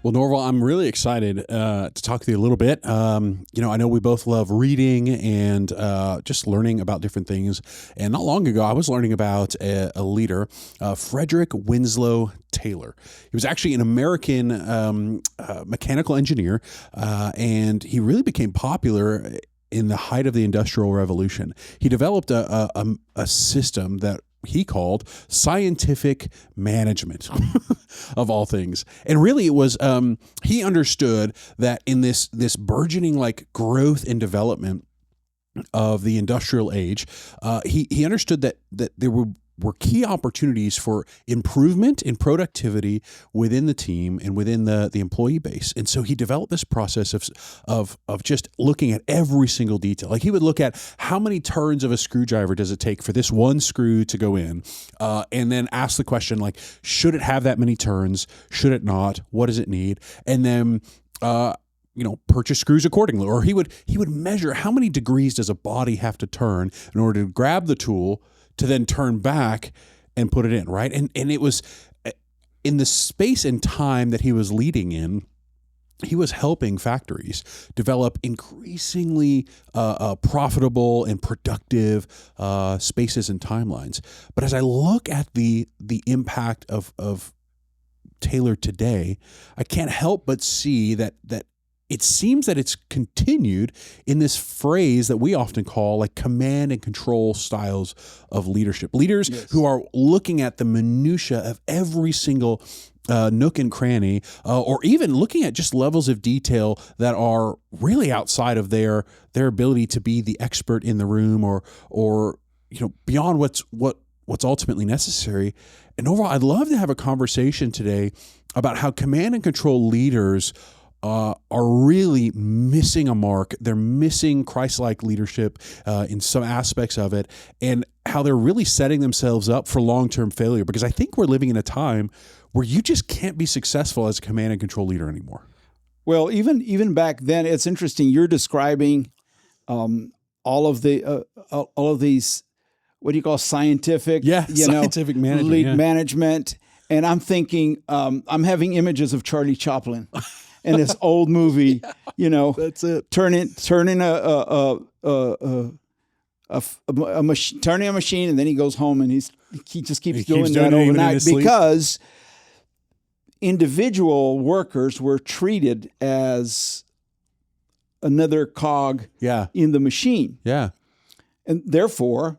Well, Norval, I'm really excited to talk to you a little bit. I know we both love reading and just learning about different things. And not long ago, I was learning about a leader, Frederick Winslow Taylor. He was actually an American mechanical engineer, and he really became popular in the height of the Industrial Revolution. He developed a system that he called scientific management of all things. And really it was, he understood that in this burgeoning like growth and development of the industrial age, he understood that there were key opportunities for improvement in productivity within the team and within the employee base. And so he developed this process of just looking at every single detail. Like he would look at how many turns of a screwdriver does it take for this one screw to go in, and then ask the question like, should it have that many turns? Should it not? What does it need? And then purchase screws accordingly. Or he would measure how many degrees does a body have to turn in order to grab the tool to then turn back and put it in, right? And it was in the space and time that he was leading in, he was helping factories develop increasingly profitable and productive spaces and timelines. But as I look at the impact of Taylor today, I can't help but see that it seems that it's continued in this phrase that we often call like command and control styles of leadership. Leaders who are looking at the minutia of every single nook and cranny, or even looking at just levels of detail that are really outside of their ability to be the expert in the room, or beyond what's ultimately necessary. And overall, I'd love to have a conversation today about how command and control leaders are really missing a mark. They're missing Christ-like leadership in some aspects of it, and how they're really setting themselves up for long-term failure. Because I think we're living in a time where you just can't be successful as a command and control leader anymore. Well, even back then, it's interesting. You're describing all of these, what do you call scientific? Scientific management, management. And I'm thinking, I'm having images of Charlie Chaplin. In this old movie, that's it. Turning a machine, and then he goes home and he just keeps doing that overnight because individual workers were treated as another cog in the machine. Yeah, and therefore,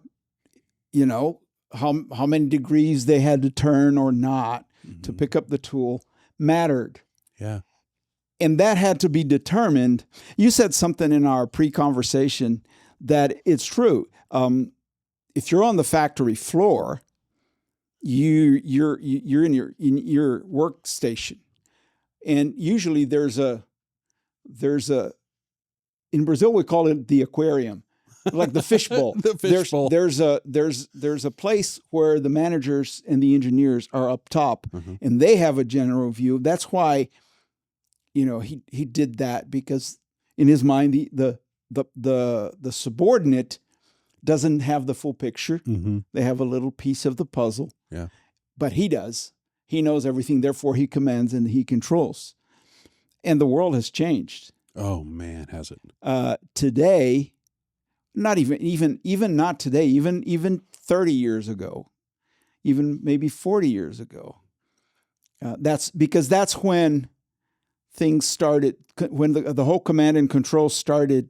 how many degrees they had to turn or not to pick up the tool mattered. Yeah. And that had to be determined. You said something in our pre-conversation that it's true. If you're on the factory floor, you're in your workstation, and usually there's a in Brazil we call it the aquarium, like the fishbowl. There's a place where the managers and the engineers are up top, and they have a general view. That's why. He did that because in his mind the subordinate doesn't have the full picture. Mm-hmm. They have a little piece of the puzzle. Yeah. But he does. He knows everything, therefore he commands and he controls. And the world has changed. Oh man, has it? Today, not even not today, even 30 years ago, even maybe 40 years ago. That's when things started, when the whole command and control started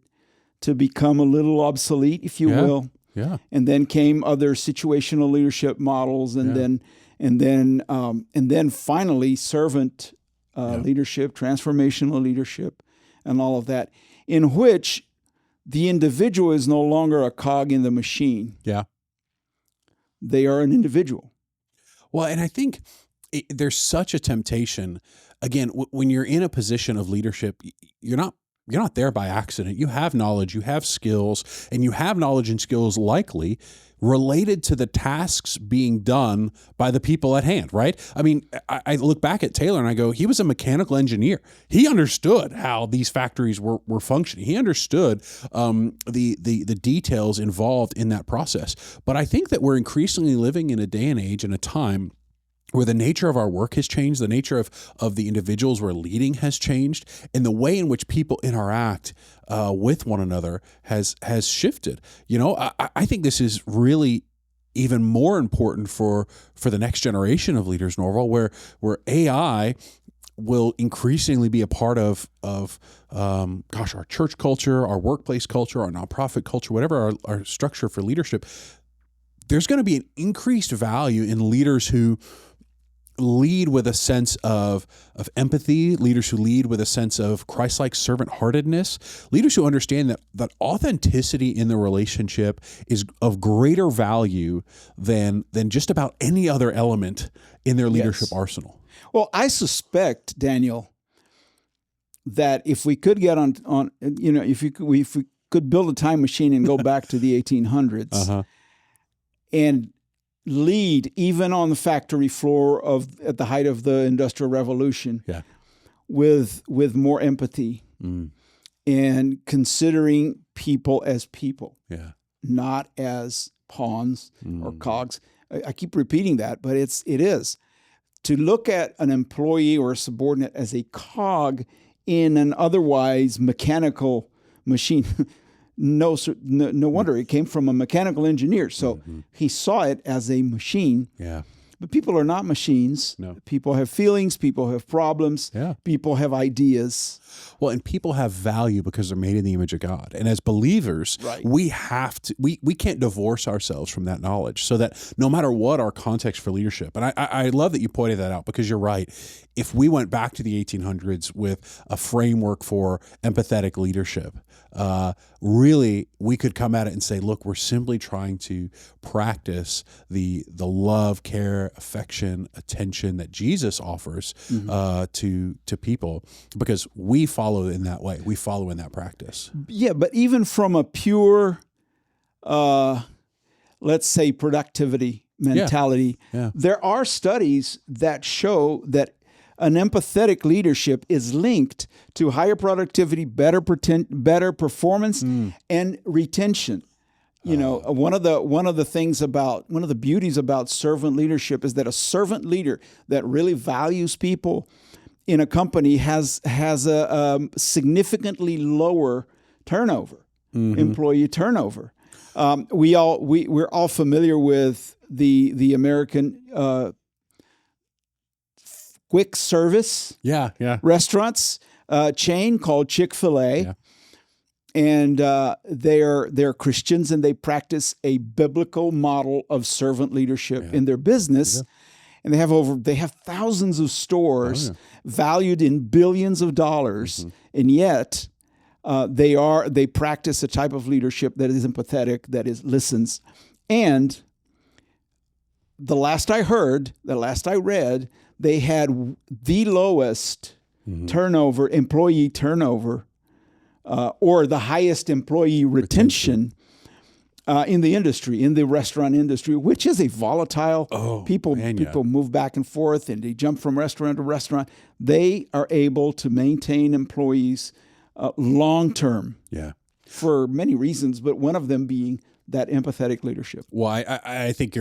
to become a little obsolete, if you will. Yeah. And then came other situational leadership models, and then finally servant leadership, transformational leadership, and all of that, in which the individual is no longer a cog in the machine. Yeah. They are an individual. Well, and I think there's such a temptation. Again, when you're in a position of leadership, you're not there by accident. You have knowledge, you have skills, and you have knowledge and skills likely related to the tasks being done by the people at hand, right? I mean, I look back at Taylor and I go, he was a mechanical engineer. He understood how these factories were functioning. He understood the details involved in that process. But I think that we're increasingly living in a day and age and a time where the nature of our work has changed, the nature of the individuals we're leading has changed, and the way in which people interact with one another has shifted. I think this is really even more important for the next generation of leaders, Norval, where AI will increasingly be a part of our church culture, our workplace culture, our nonprofit culture, whatever our structure for leadership. There's going to be an increased value in leaders who lead with a sense of empathy, leaders who lead with a sense of Christ-like servant-heartedness, leaders who understand that authenticity in the relationship is of greater value than just about any other element in their leadership arsenal. Well, I suspect, Daniel, that if we could get on if we could build a time machine and go back to the 1800s and lead even on the factory floor at the height of the Industrial Revolution, with more empathy and considering people as people, not as pawns or cogs. I keep repeating that, but it is. To look at an employee or a subordinate as a cog in an otherwise mechanical machine, no wonder it came from a mechanical engineer. So he saw it as a machine. Yeah. But people are not machines. No. People have feelings. People have problems. Yeah. People have ideas. Well, and people have value because they're made in the image of God. And as believers, we have to, we can't divorce ourselves from that knowledge, so that no matter what our context for leadership, and I love that you pointed that out, because you're right. If we went back to the 1800s with a framework for empathetic leadership, really we could come at it and say, look, we're simply trying to practice the love, care, affection, attention that Jesus offers to people, because we follow in that way. We follow in that practice. Yeah, but even from a pure, let's say, productivity mentality, there are studies that show that an empathetic leadership is linked to higher productivity, better performance, and retention. One of the beauties about servant leadership is that a servant leader that really values people in a company has a significantly lower turnover, employee turnover. We're all familiar with the American quick service restaurants chain called Chick-fil-A. And they're Christians, and they practice a biblical model of servant leadership in their business. And they have thousands of stores valued in billions of dollars, and yet they practice a type of leadership that is empathetic, that listens. And the last I read, they had the lowest employee turnover, or the highest employee retention. In the industry, in the restaurant industry, which is a volatile, people move back and forth, and they jump from restaurant to restaurant. They are able to maintain employees long term, for many reasons, but one of them being that empathetic leadership. Well, I think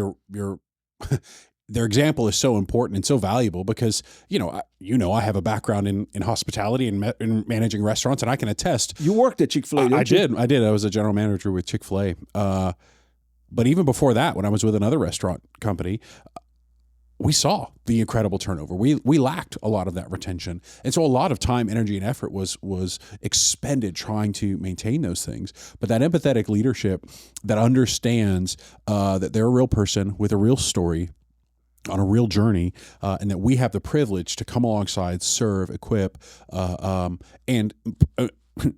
their example is so important and so valuable, because I have a background in hospitality and in managing restaurants, and I can attest. You worked at Chick-fil-A, didn't you? I did. I was a general manager with Chick-fil-A. But even before that, when I was with another restaurant company, we saw the incredible turnover. We lacked a lot of that retention, and so a lot of time, energy, and effort was expended trying to maintain those things. But that empathetic leadership that understands that they're a real person with a real story, on a real journey, and that we have the privilege to come alongside, serve, equip, and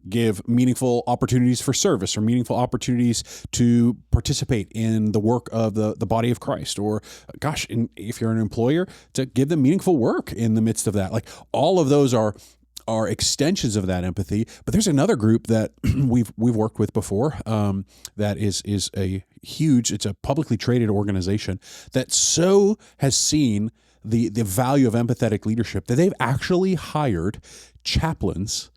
give meaningful opportunities for service, or meaningful opportunities to participate in the work of the body of Christ, or if you're an employer, to give them meaningful work in the midst of that. Like, all of those are extensions of that empathy. But there's another group that we've worked with before, that is it's a publicly traded organization that so has seen the value of empathetic leadership that they've actually hired chaplains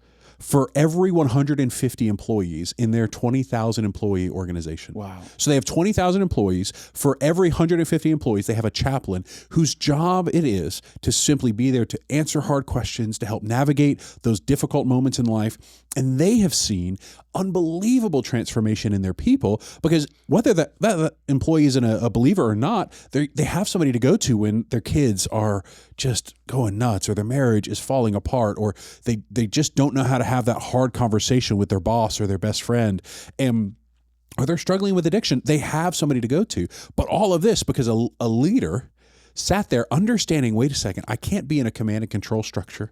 for every 150 employees in their 20,000 employee organization. Wow. So they have 20,000 employees. For every 150 employees, they have a chaplain whose job it is to simply be there to answer hard questions, to help navigate those difficult moments in life. And they have seen unbelievable transformation in their people, because whether that employee is a believer or not, they have somebody to go to when their kids are just going nuts, or their marriage is falling apart, or they just don't know how to have that hard conversation with their boss or their best friend, or they're struggling with addiction. They have somebody to go to. But all of this because a leader sat there understanding, wait a second, I can't be in a command and control structure.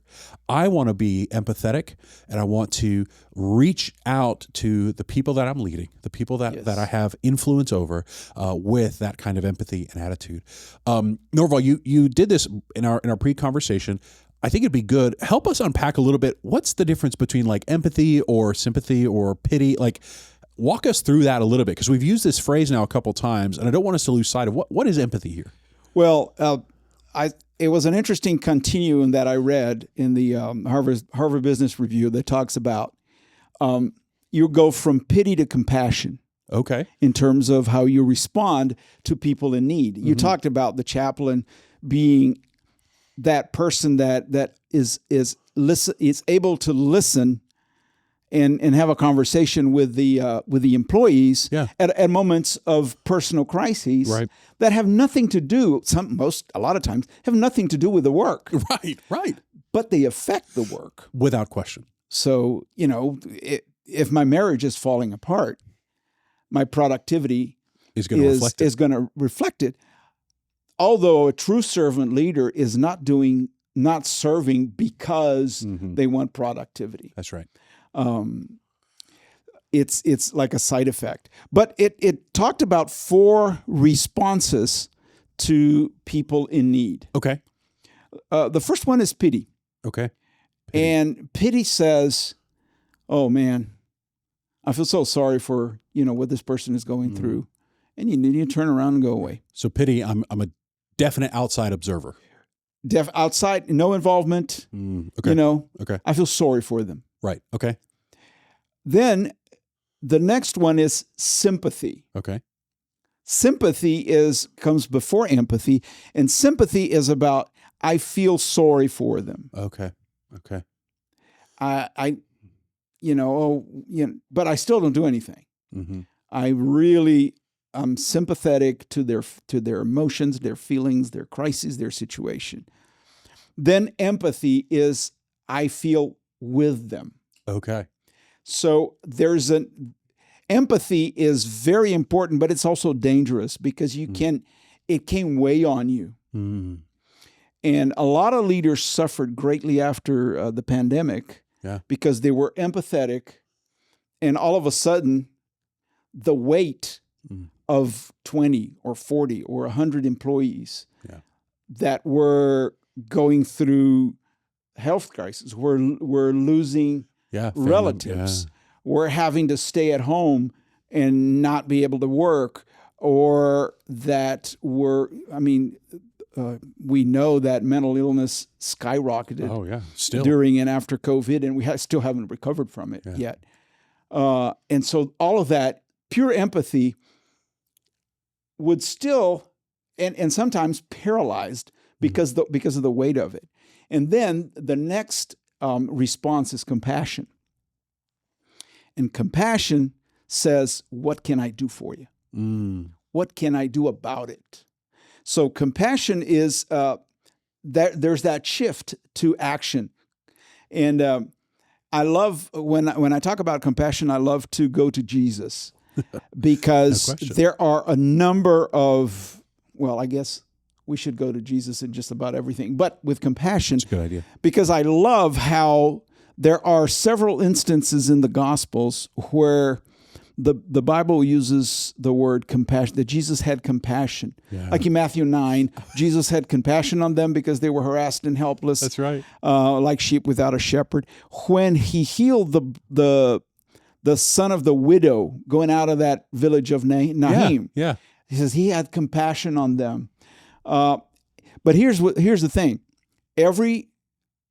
I want to be empathetic, and I want to reach out to the people that I'm leading, the people that I have influence over, with that kind of empathy and attitude. Norval, you did this in our pre-conversation. I think it'd be good. Help us unpack a little bit. What's the difference between like empathy or sympathy or pity? Like, walk us through that a little bit, because we've used this phrase now a couple times, and I don't want us to lose sight of what is empathy here. Well, it was an interesting continuum that I read in the Harvard Business Review that talks about you go from pity to compassion. Okay. In terms of how you respond to people in need. You talked about the chaplain being that person that is able to listen and have a conversation with the employees at moments of personal crises, right, that have nothing to do, a lot of times have nothing to do with the work. Right. But they affect the work. Without question. So, if my marriage is falling apart, my productivity is going to reflect it. Although a true servant leader is not serving because they want productivity. That's right. It's like a side effect. But it talked about 4 responses to people in need. Okay. The first one is pity. Okay. Pity. And pity says, "Oh man, I feel so sorry for what this person is going through," and you need to turn around and go away. So pity, I'm a definite outside observer. Outside, no involvement. Okay. Okay. I feel sorry for them. Right. Okay. Then the next one is sympathy. Okay. Sympathy comes before empathy, and sympathy is about, I feel sorry for them. Okay. But I still don't do anything. I'm sympathetic to their emotions, their feelings, their crises, their situation. Then empathy is, I feel with them. Okay. So empathy is very important, but it's also dangerous because it can weigh on you. And a lot of leaders suffered greatly after the pandemic because they were empathetic, and all of a sudden the weight of 20 or 40 or 100 employees that were going through health crisis, were losing relatives, were having to stay at home and not be able to work, or that we know that mental illness skyrocketed during and after COVID, and we still haven't recovered from it yet. And so all of that, pure empathy would still, and sometimes paralyzed because of the weight of it. And then the next response is compassion. And compassion says, what can I do for you? What can I do about it? So compassion is there's that shift to action. And I love, when I talk about compassion, I love to go to Jesus because there are a number of, I guess we should go to Jesus in just about everything, but with compassion. That's a good idea. Because I love how there are several instances in the Gospels where the Bible uses the word compassion, that Jesus had compassion. Yeah. Like in Matthew 9, Jesus had compassion on them because they were harassed and helpless. That's right. Like sheep without a shepherd. When he healed the son of the widow going out of that village of Naim, he says he had compassion on them. But here's the thing. Every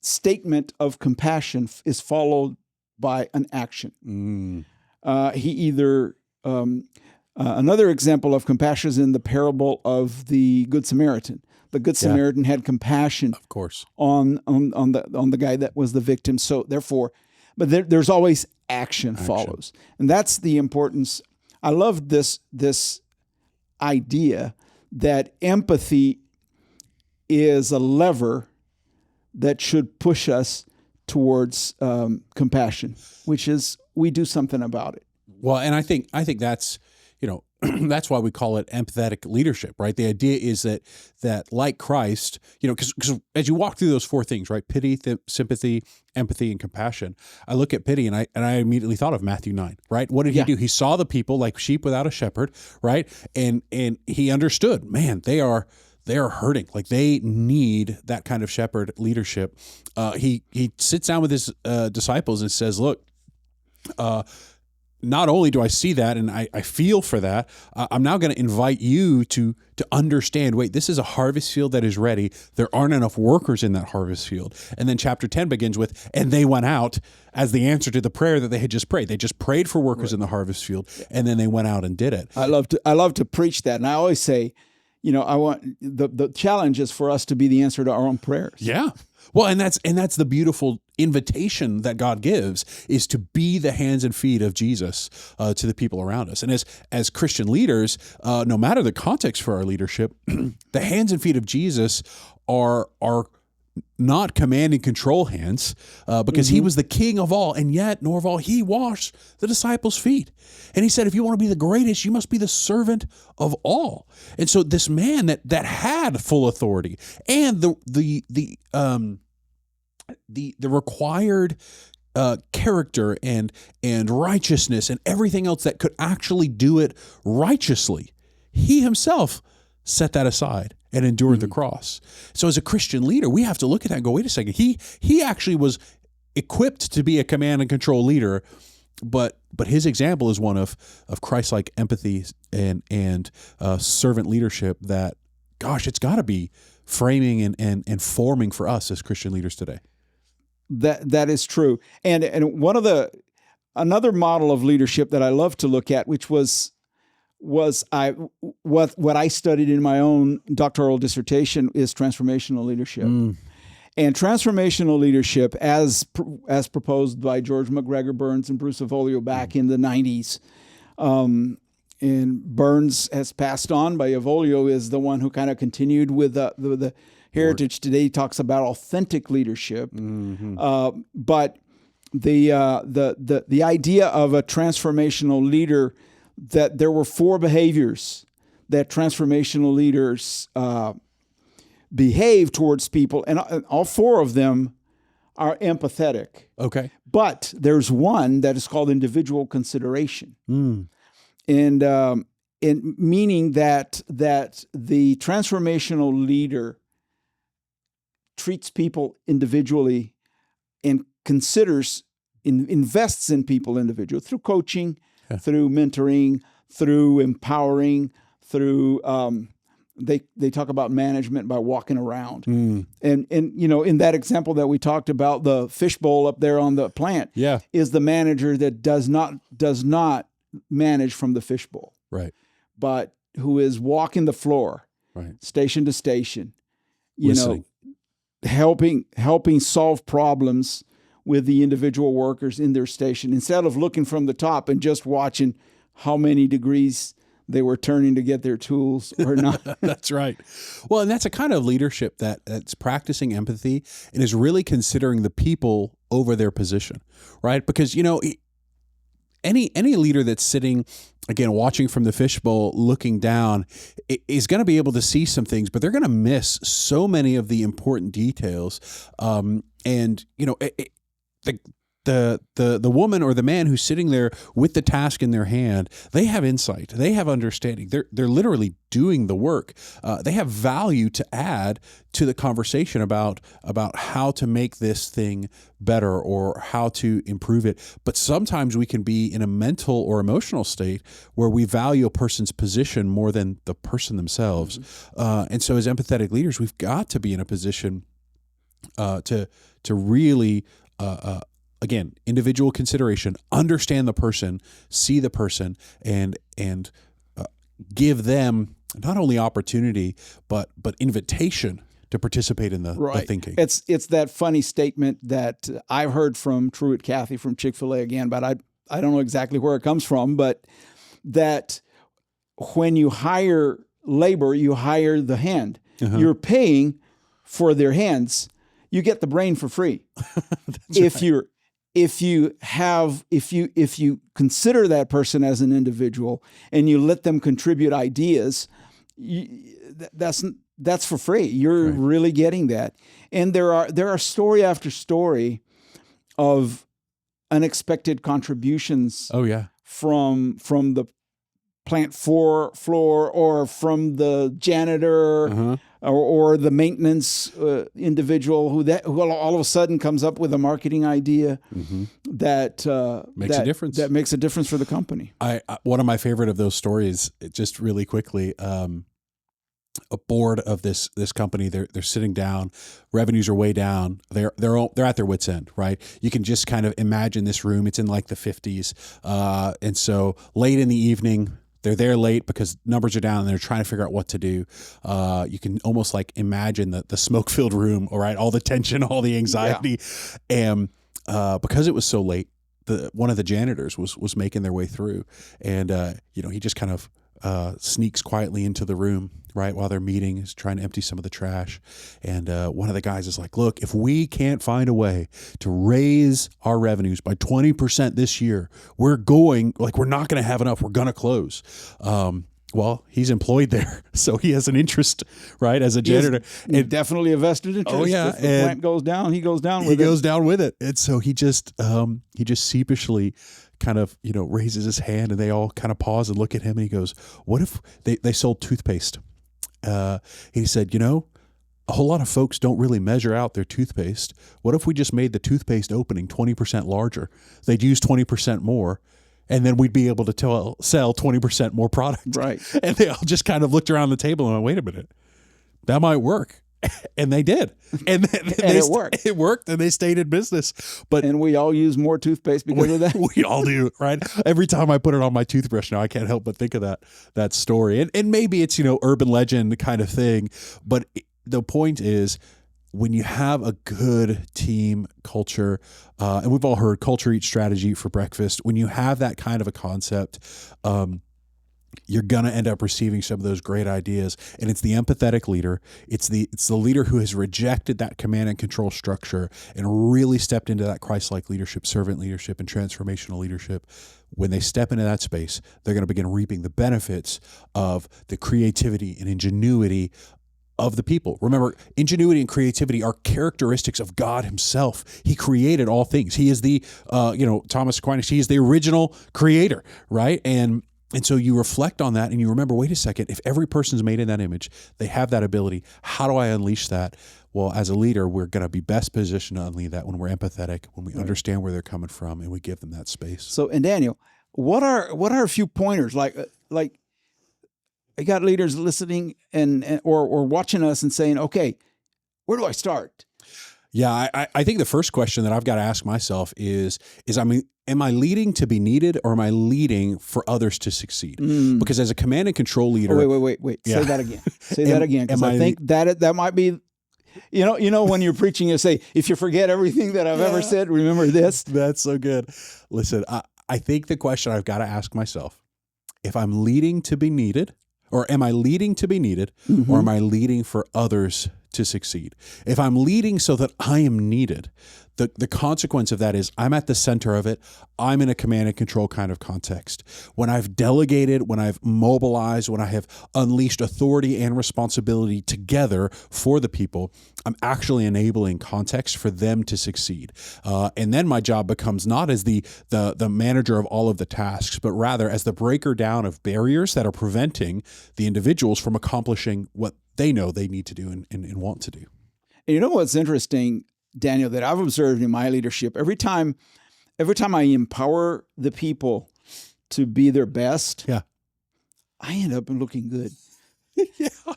statement of compassion is followed by an action. Mm. He either another example of compassion is in the parable of the Good Samaritan. The Good Samaritan had compassion, Of course. on the guy that was the victim. So therefore, but there's always action follows, and that's the importance. I love this idea that empathy is a lever that should push us towards compassion, which is we do something about it. Well, and I think that's, that's why we call it empathetic leadership, right? The idea is that like Christ, because as you walk through those four things, right? Pity, sympathy, empathy, and compassion. I look at pity and I immediately thought of Matthew 9, right? What did he do? He saw the people like sheep without a shepherd, right? And he understood, man, they are hurting. Like they need that kind of shepherd leadership. He sits down with his disciples and says, look, not only do I see that and I feel for that, I'm now going to invite you to understand, wait, this is a harvest field that is ready. There aren't enough workers in that harvest field. And then chapter 10 begins with, and they went out as the answer to the prayer that they had just prayed. They just prayed for workers in the harvest field, and then they went out and did it. I love to preach that. And I always say, I want the challenge is for us to be the answer to our own prayers. Yeah. Well, and that's the beautiful invitation that God gives, is to be the hands and feet of Jesus to the people around us. And as Christian leaders, no matter the context for our leadership, the hands and feet of Jesus are not command and control hands, because he was the king of all, and yet, nor of all, he washed the disciples' feet. And he said, if you want to be the greatest, you must be the servant of all. And so this man that had full authority and the required character and righteousness and everything else that could actually do it righteously, he himself set that aside and endured the cross. So as a Christian leader, we have to look at that and go, wait a second, he actually was equipped to be a command and control leader, but his example is one of Christ-like empathy and servant leadership that, gosh, it's got to be framing and forming for us as Christian leaders today. That is true. And another model of leadership that I love to look at, which was what I studied in my own doctoral dissertation, is transformational leadership. And transformational leadership, as proposed by George McGregor Burns and Bruce Evolio back in the 90s, and Burns has passed on, but Evolio is the one who kind of continued with the heritage. Today he talks about authentic leadership, but the idea of a transformational leader, that there were four behaviors that transformational leaders behave towards people, and all four of them are empathetic. Okay. But there's one that is called individual consideration. And meaning that the transformational leader treats people individually and invests in people individually through coaching, through mentoring, through empowering, through they talk about management by walking around. And in that example that we talked about, the fishbowl up there on the plant is the manager that does not manage from the fishbowl, right? But who is walking the floor, right, station to station, helping solve problems with the individual workers in their station, instead of looking from the top and just watching how many degrees they were turning to get their tools or not. That's right. Well, and that's a kind of leadership that's practicing empathy and is really considering the people over their position, right? Because, any leader that's sitting, again, watching from the fishbowl, looking down, is going to be able to see some things, but they're going to miss so many of the important details. The woman or the man who's sitting there with the task in their hand, they have insight, they have understanding. They're literally doing the work. They have value to add to the conversation about how to make this thing better or how to improve it. But sometimes we can be in a mental or emotional state where we value a person's position more than the person themselves. And so as empathetic leaders, we've got to be in a position to really again, individual consideration, understand the person, see the person, and give them not only opportunity but invitation to participate in the thinking. It's that funny statement that I've heard from Truett Cathy from Chick-fil-A again, but I don't know exactly where it comes from, but that when you hire labor, you hire the hand. You're paying for their hands. You get the brain for free. If you consider that person as an individual and you let them contribute ideas, that's for free. You're really getting that. And there are story after story of unexpected contributions. Oh yeah, from the plant floor or from the janitor or the maintenance individual who all of a sudden comes up with a marketing idea that makes a difference. That makes a difference for the company. One of my favorite of those stories, just really quickly, a board of this company, they're sitting down, revenues are way down, they're at their wits' end, right? You can just kind of imagine this room. It's in like the 50s, and so late in the evening, they're there late because numbers are down and they're trying to figure out what to do. You can almost like imagine the smoke-filled room, all right, all the tension, all the anxiety, and because it was so late, one of the janitors was making their way through, and he just kind of sneaks quietly into the room right while they're meeting, is trying to empty some of the trash. And one of the guys is like, look, if we can't find a way to raise our revenues by 20% this year, we're not going to have enough. We're going to close. Well, he's employed there, so he has an interest, right, as a janitor. And definitely a vested interest. Oh yeah, if the plant goes down, he goes down with it. He goes down with it. And so he just sheepishly kind of, raises his hand, and they all kind of pause and look at him, and he goes, what if they sold toothpaste? He said, a whole lot of folks don't really measure out their toothpaste. What if we just made the toothpaste opening 20% larger? They'd use 20% more, and then we'd be able to sell 20% more product. Right. And they all just kind of looked around the table and went, wait a minute, that might work. And they did. And it worked. It worked, and they stayed in business. And we all use more toothpaste because of that. We all do, right? Every time I put it on my toothbrush now, I can't help but think of that story. And maybe it's, urban legend kind of thing. But the point is, when you have a good team culture, and we've all heard culture eats strategy for breakfast, when you have that kind of a concept, you're going to end up receiving some of those great ideas. And it's the empathetic leader. It's the leader who has rejected that command and control structure and really stepped into that Christ-like leadership, servant leadership, and transformational leadership. When they step into that space, they're going to begin reaping the benefits of the creativity and ingenuity of the people. Remember, ingenuity and creativity are characteristics of God himself. He created all things. He is the, Thomas Aquinas, he is the original creator, right? And so you reflect on that and you remember, wait a second, if every person's made in that image, they have that ability. How do I unleash that? Well, as a leader, we're going to be best positioned to unleash that when we're empathetic, when we understand where they're coming from, and we give them that space. So, and Daniel, what are a few pointers? Like I got leaders listening or watching us and saying, okay, where do I start? Yeah, I think the first question that I've got to ask myself is am I leading to be needed, or am I leading for others to succeed? Because as a command and control leader... Oh, wait. Yeah. Say that again. That again, because I think that might be... You know, when you're preaching, you say, if you forget everything that I've ever said, remember this. That's so good. Listen, I think the question I've got to ask myself, if I'm leading to be needed, or am I leading to be needed, or am I leading for others to succeed? If I'm leading so that I am needed, the consequence of that is I'm at the center of it. I'm in a command and control kind of context. When I've delegated, when I've mobilized, when I have unleashed authority and responsibility together for the people, I'm actually enabling context for them to succeed. And then my job becomes not as the manager of all of the tasks, but rather as the breaker down of barriers that are preventing the individuals from accomplishing what they know they need to do and want to do. And you know what's interesting, Daniel, that I've observed in my leadership, every time I empower the people to be their best, I end up looking good.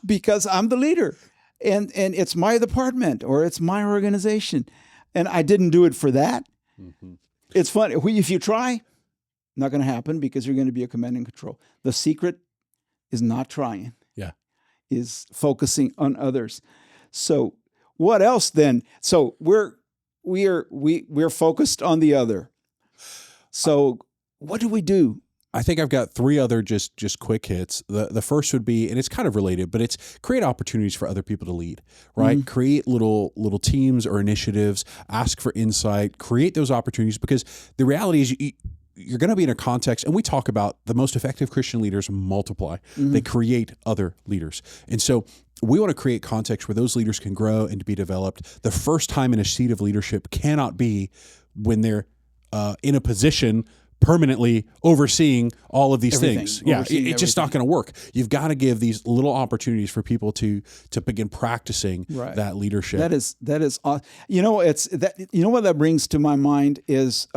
Because I'm the leader, and it's my department or it's my organization. And I didn't do it for that. Mhm. It's funny. If you try, not going to happen because you're going to be a command and control. The secret is not trying. Yeah. Is focusing on others. So what else then? So we're focused on the other. So what do we do? I think I've got three other just quick hits. The first would be, and it's kind of related, but it's create opportunities for other people to lead, right? Mm-hmm. Create little teams or initiatives, ask for insight, create those opportunities, because the reality is you're going to be in a context, and we talk about the most effective Christian leaders multiply. Mm-hmm. They create other leaders. And so we want to create context where those leaders can grow and to be developed. The first time in a seat of leadership cannot be when they're in a position permanently overseeing all of these things. Yeah, it's just not going to work. You've got to give these little opportunities for people to begin practicing that leadership. That is, you know, what that brings to my mind is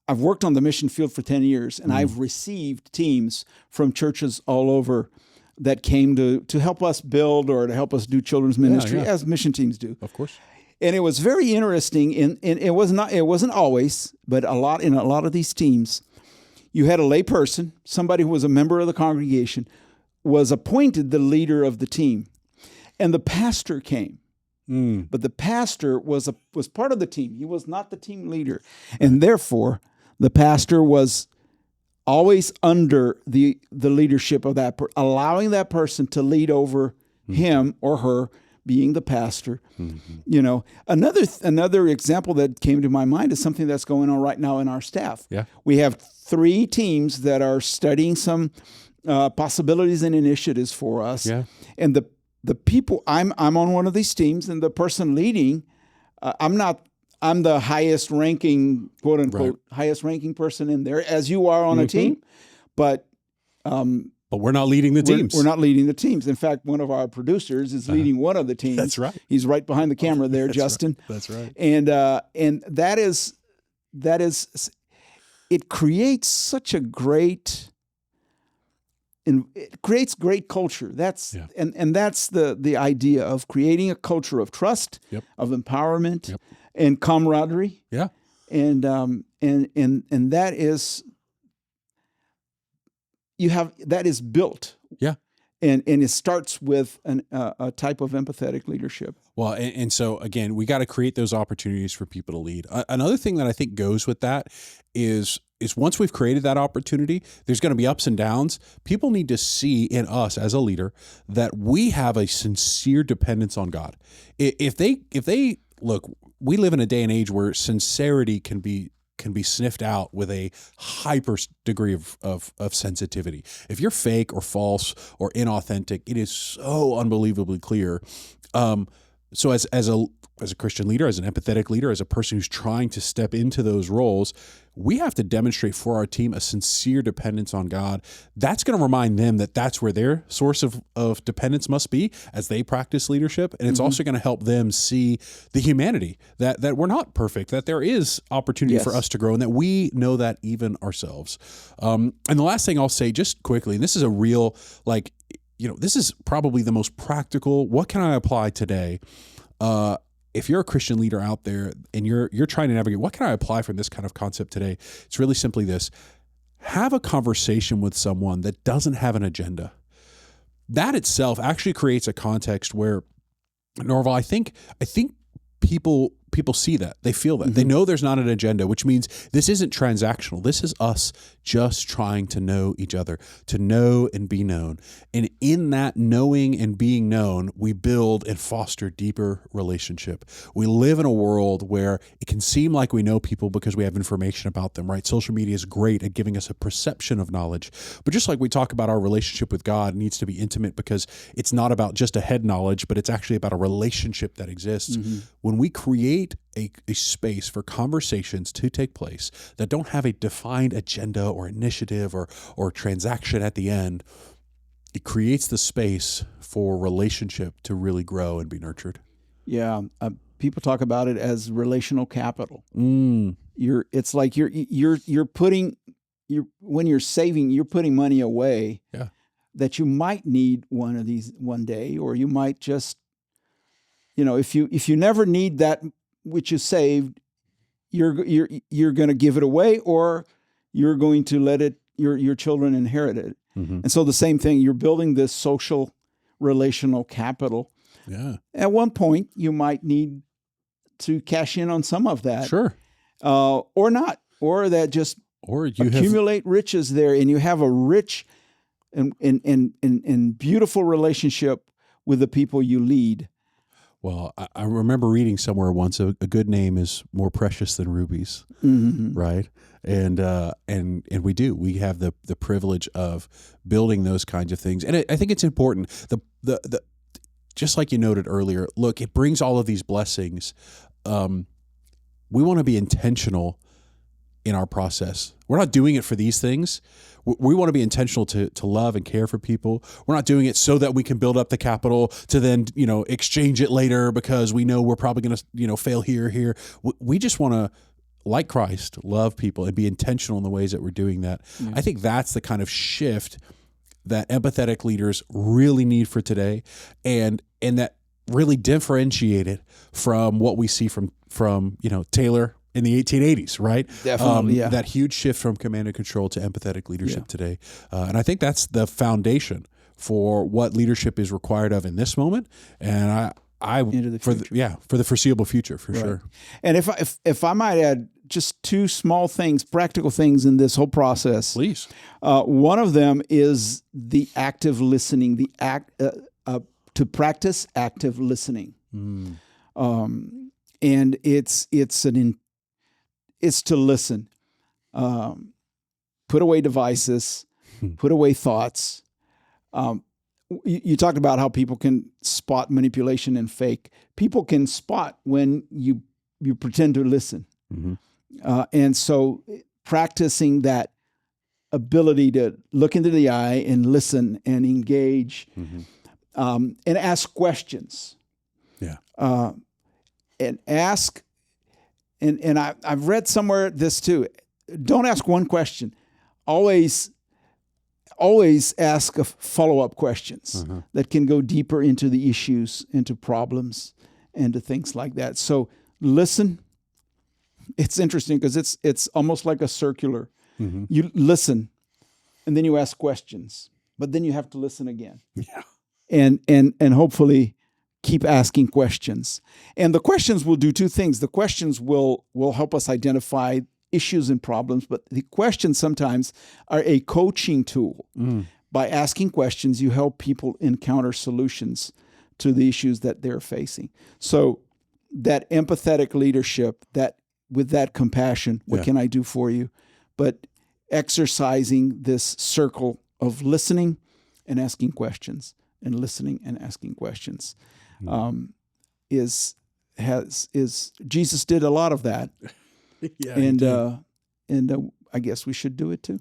I've worked on the mission field for 10 years, and I've received teams from churches all over that came to help us build or to help us do children's ministry, as mission teams do. Of course. And it was very interesting, and it wasn't always, but in a lot of these teams, you had a lay person, somebody who was a member of the congregation, was appointed the leader of the team, and the pastor came. But the pastor was part of the team. He was not the team leader, and therefore the pastor was always under the leadership of that, allowing that person to lead over him or her, being the pastor. You know, another example that came to my mind is something that's going on right now in our staff. Yeah. We have 3 teams that are studying some possibilities and initiatives for us. Yeah. And the people, I'm on one of these teams, and the person leading, I'm the highest ranking, quote unquote, highest ranking person in there, as you are on a team, but we're not leading the teams. We're not leading the teams. In fact, one of our producers is leading one of the teams. That's right. He's right behind the camera there, Justin. Right. That's right. And that is, it creates such a great, and it creates great culture. That's and that's the idea of creating a culture of trust, of empowerment, and camaraderie. Yeah. And that is. That is built. Yeah. And it starts with a type of empathetic leadership. Well, and so again, we got to create those opportunities for people to lead. Another thing that I think goes with that is once we've created that opportunity, there's going to be ups and downs. People need to see in us as a leader that we have a sincere dependence on God. If they look, we live in a day and age where sincerity can be sniffed out with a hyper degree of sensitivity. If you're fake or false or inauthentic, it is so unbelievably clear. So as a Christian leader, as an empathetic leader, as a person who's trying to step into those roles, we have to demonstrate for our team a sincere dependence on God. That's going to remind them that that's where their source of dependence must be as they practice leadership. And it's also going to help them see the humanity, that we're not perfect, that there is opportunity for us to grow, and that we know that even ourselves. And the last thing I'll say just quickly, and this is a real, this is probably the most practical, what can I apply today? If you're a Christian leader out there and you're trying to navigate, what can I apply from this kind of concept today? It's really simply this: have a conversation with someone that doesn't have an agenda. That itself actually creates a context where, Norval, I think people see that. They feel that. They know there's not an agenda, which means this isn't transactional. This is us just trying to know each other, to know and be known. And in that knowing and being known, we build and foster deeper relationship. We live in a world where it can seem like we know people because we have information about them, right? Social media is great at giving us a perception of knowledge. But just like we talk about our relationship with God needs to be intimate because it's not about just a head knowledge, but it's actually about a relationship that exists. When we create a space for conversations to take place that don't have a defined agenda or initiative or transaction at the end, it creates the space for relationship to really grow and be nurtured. Yeah, people talk about it as relational capital. It's like you're putting when you're saving, you're putting money away. Yeah. That you might need one of these one day, or you might just, if you never need that which you saved, you're going to give it away, or you're going to let it your children inherit it. Mm-hmm. And so the same thing, you're building this social relational capital. Yeah. At one point, you might need to cash in on some of that, Sure. or not, or that just Or you accumulate riches there, and you have a rich and beautiful relationship with the people you lead. Well, I remember reading somewhere once a good name is more precious than rubies, Mm-hmm. right? And we do. We have the privilege of building those kinds of things, and I think it's important. The just like you noted earlier, look, it brings all of these blessings. We want to be intentional in our process. We're not doing it for these things. We want to be intentional to love and care for people. We're not doing it so that we can build up the capital to then, exchange it later because we know we're probably going to, fail here. We just want to, like Christ, love people and be intentional in the ways that we're doing that. Yeah. I think that's the kind of shift that empathetic leaders really need for today, and that really differentiated from what we see from Taylor in the 1880s, right? Definitely, yeah. That huge shift from command and control to empathetic leadership today. And I think that's the foundation for what leadership is required of in this moment. And Into the future. for the foreseeable future, for sure. And if I might add just two small things, practical things in this whole process. Please. One of them is the active listening, to practice active listening. Mm. And it's to listen. Put away devices, put away thoughts. You talked about how people can spot manipulation and fake. People can spot when you pretend to listen. Mm-hmm. And so practicing that ability to look into the eye and listen and engage, and ask questions. Yeah. And ask, and I've read somewhere this too. Don't ask one question. Always ask follow-up questions that can go deeper into the issues, into problems, and to things like that. So listen. It's interesting because it's almost like a circular. Mm-hmm. You listen, and then you ask questions, but then you have to listen again. Yeah. And hopefully keep asking questions. And the questions will do two things. The questions will help us identify issues and problems, but the questions sometimes are a coaching tool. Mm. By asking questions, you help people encounter solutions to the issues that they're facing. So that empathetic leadership, that with that compassion, what can I do for you? But exercising this circle of listening and asking questions, and listening and asking questions, is Jesus did a lot of that. Yeah, and I guess we should do it too.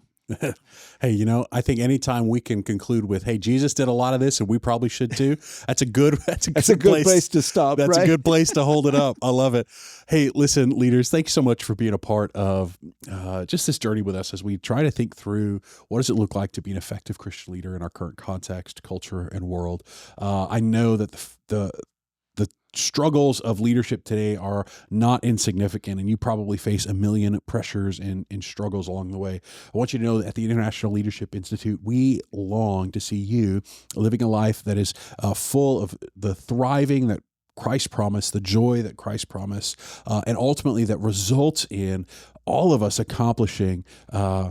Hey, I think anytime we can conclude with, "Hey, Jesus did a lot of this, and we probably should too." That's a good place to stop. That's right? a good place to hold it up. I love it. Hey, listen, leaders, thanks so much for being a part of just this journey with us as we try to think through what does it look like to be an effective Christian leader in our current context, culture, and world. I know that the struggles of leadership today are not insignificant, and you probably face a million pressures and struggles along the way. I want you to know that at the International Leadership Institute, we long to see you living a life that is full of the thriving that Christ promised, the joy that Christ promised, and ultimately that results in all of us accomplishing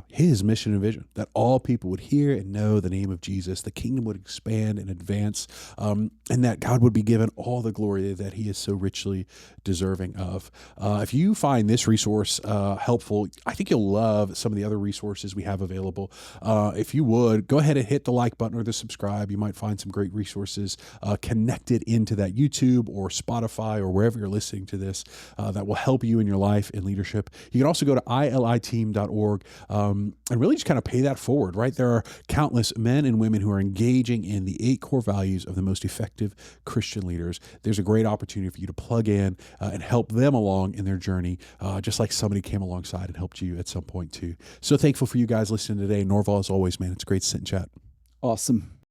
his mission and vision, that all people would hear and know the name of Jesus, the kingdom would expand and advance, and that God would be given all the glory that he is so richly deserving of. If you find this resource helpful, I think you'll love some of the other resources we have available. If you would, go ahead and hit the like button or the subscribe. You might find some great resources connected into that YouTube or Spotify or wherever you're listening to this that will help you in your life and leadership. You can also go to iliteam.org and really just kind of pay that forward, right? There are countless men and women who are engaging in the 8 core values of the most effective Christian leaders. There's a great opportunity for you to plug in and help them along in their journey, just like somebody came alongside and helped you at some point too. So thankful for you guys listening today. Norval, as always, man, it's great to sit and chat. Awesome.